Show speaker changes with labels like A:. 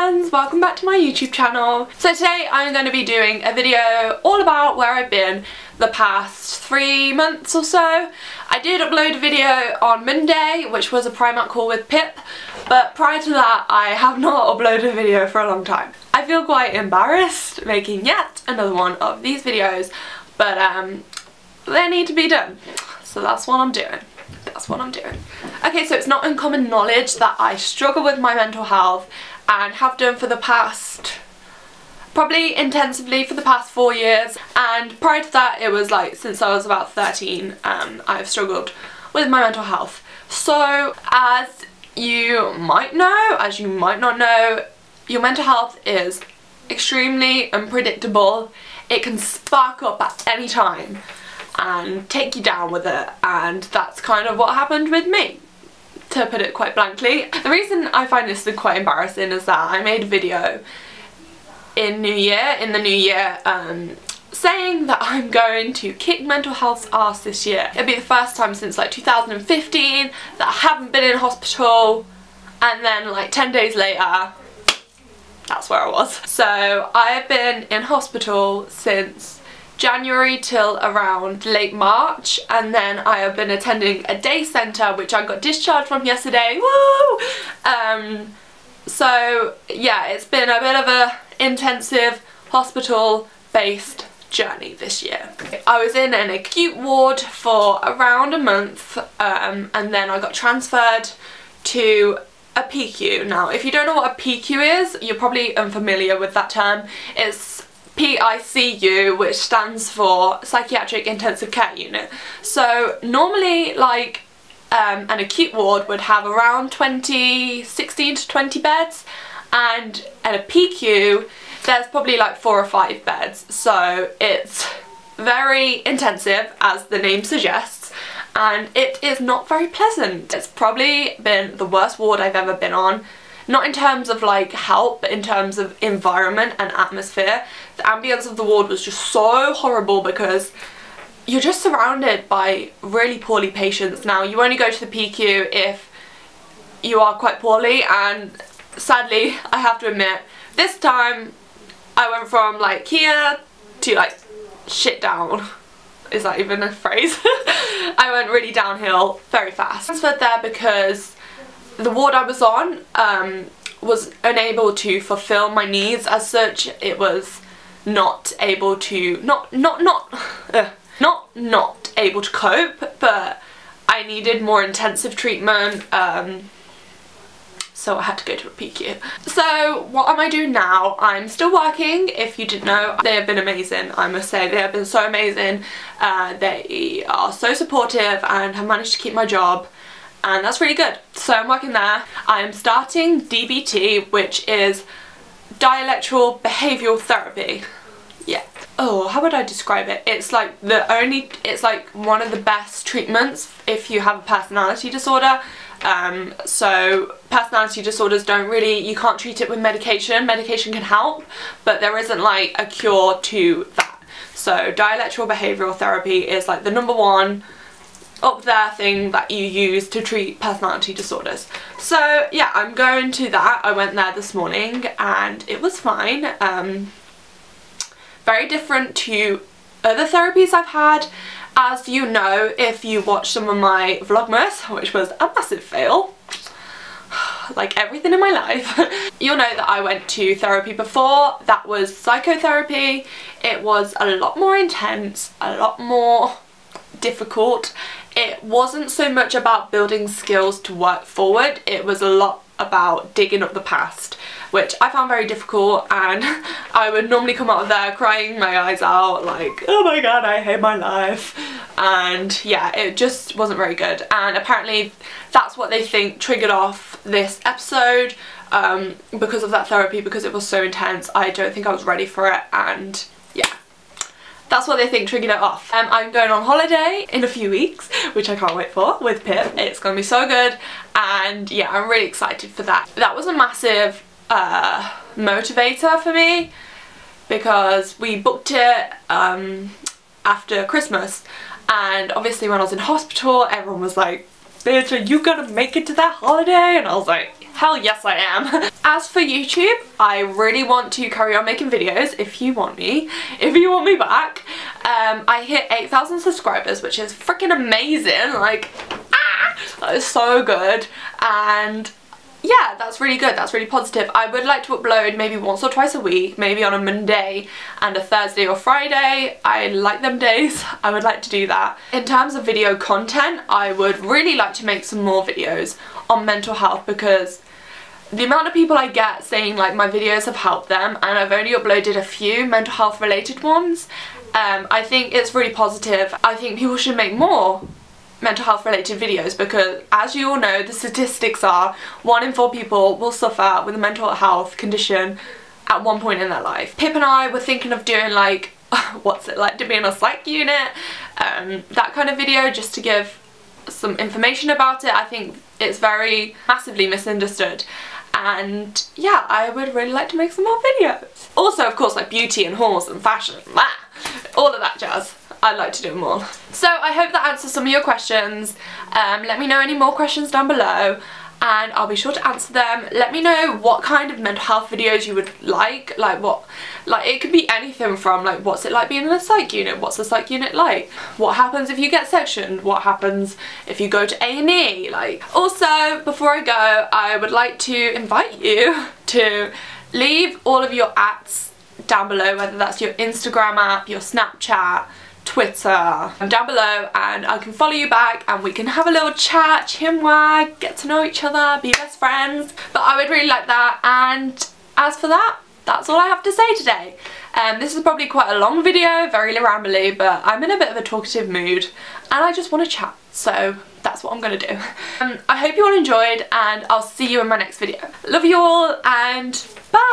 A: friends, welcome back to my YouTube channel. So today I'm going to be doing a video all about where I've been the past 3 months or so. I did upload a video on Monday which was a Primark haul with Pip, but prior to that I have not uploaded a video for a long time. I feel quite embarrassed making yet another one of these videos, but they need to be done, so that's what I'm doing. Okay, so it's not uncommon knowledge that I struggle with my mental health and have done for the past, probably intensively for the past 4 years, and prior to that it was like since I was about 13 I've struggled with my mental health. So as you might know, as you might not know, your mental health is extremely unpredictable. It can spark up at any time and take you down with it, and that's kind of what happened with me, to put it quite blankly. The reason I find this quite embarrassing is that I made a video in the new year saying that I'm going to kick mental health's ass this year. It'll be the first time since like 2015 that I haven't been in hospital, and then like 10 days later that's where I was. So I've been in hospital since January till around late March, and then I have been attending a day centre which I got discharged from yesterday. Woo! So yeah, it's been a bit of a intensive hospital based journey this year. I was in an acute ward for around a month, and then I got transferred to a PQ. Now if you don't know what a PQ is, you're probably unfamiliar with that term. It's PICU, which stands for Psychiatric Intensive Care Unit. So normally like an acute ward would have around 16 to 20 beds, and at a PQ there's probably like 4 or 5 beds. So it's very intensive, as the name suggests, and it is not very pleasant. It's probably been the worst ward I've ever been on. Not in terms of like help, but in terms of environment and atmosphere. The ambience of the ward was just so horrible because you're just surrounded by really poorly patients. Now you only go to the PQ if you are quite poorly, and sadly I have to admit this time I went from like here to like shit down. Is that even a phrase? I went really downhill very fast. I transferred there because the ward I was on was unable to fulfill my needs as such. It was not able to, not able to cope, but I needed more intensive treatment, so I had to go to a PQ. So what am I doing now? I'm still working, if you didn't know. They have been amazing, I must say. They have been so amazing. They are so supportive and have managed to keep my job, and that's really good. So I'm working there. I'm starting DBT, which is dialectical behavioural therapy. Yeah. Oh, how would I describe it? It's like it's like one of the best treatments if you have a personality disorder. So personality disorders don't really, you can't treat it with medication. Medication can help, but there isn't like a cure to that. So dialectical behavioural therapy is like the #1 up there thing that you use to treat personality disorders. So yeah, I'm going to that. I went there this morning and it was fine. Very different to other therapies I've had. As you know, if you watch some of my Vlogmas, which was a massive fail, like everything in my life, you'll know that I went to therapy before. That was psychotherapy. It was a lot more intense, a lot more difficult. It wasn't so much about building skills to work forward, it was a lot about digging up the past, which I found very difficult, and I would normally come out of there crying my eyes out like, oh my god, I hate my life. And yeah, it just wasn't very good, and apparently that's what they think triggered off this episode, because of that therapy, because it was so intense. I don't think I was ready for it, and yeah, that's what they think triggered it off. I'm going on holiday in a few weeks, which I can't wait for, with Pip. It's gonna be so good, and yeah, I'm really excited for that. That was a massive motivator for me, because we booked it after Christmas, and obviously when I was in hospital everyone was like, bitch, are you gonna make it to that holiday? And I was like, hell yes I am. As for YouTube, I really want to carry on making videos if you want me back. I hit 8,000 subscribers, which is freaking amazing. Like, that is so good. And yeah, that's really good, that's really positive. I would like to upload maybe once or twice a week, maybe on a Monday and a Thursday or Friday. I like them days, I would like to do that. In terms of video content, I would really like to make some more videos on mental health, because the amount of people I get saying like my videos have helped them, and I've only uploaded a few mental health related ones, I think it's really positive. I think people should make more mental health related videos, because as you all know, the statistics are 1 in 4 people will suffer with a mental health condition at one point in their life. Pip and I were thinking of doing like what's it like to be in a psych unit, that kind of video, just to give some information about it. I think it's very massively misunderstood, and yeah, I would really like to make some more videos. Also, of course, like beauty and hauls and fashion, all of that jazz. I'd like to do them all. So I hope that answers some of your questions. Let me know any more questions down below and I'll be sure to answer them. Let me know what kind of mental health videos you would like it could be anything from like, what's it like being in a psych unit? What's the psych unit like? What happens if you get sectioned? What happens if you go to A&E? Also, before I go, I would like to invite you to leave all of your @s down below, whether that's your Instagram app, your Snapchat, Twitter, down below, and I can follow you back and we can have a little chat, chinwag, get to know each other, be best friends. But I would really like that, and as for that, that's all I have to say today. This is probably quite a long video, very rambly, but I'm in a bit of a talkative mood and I just want to chat, so that's what I'm gonna do. I hope you all enjoyed and I'll see you in my next video. Love you all and bye!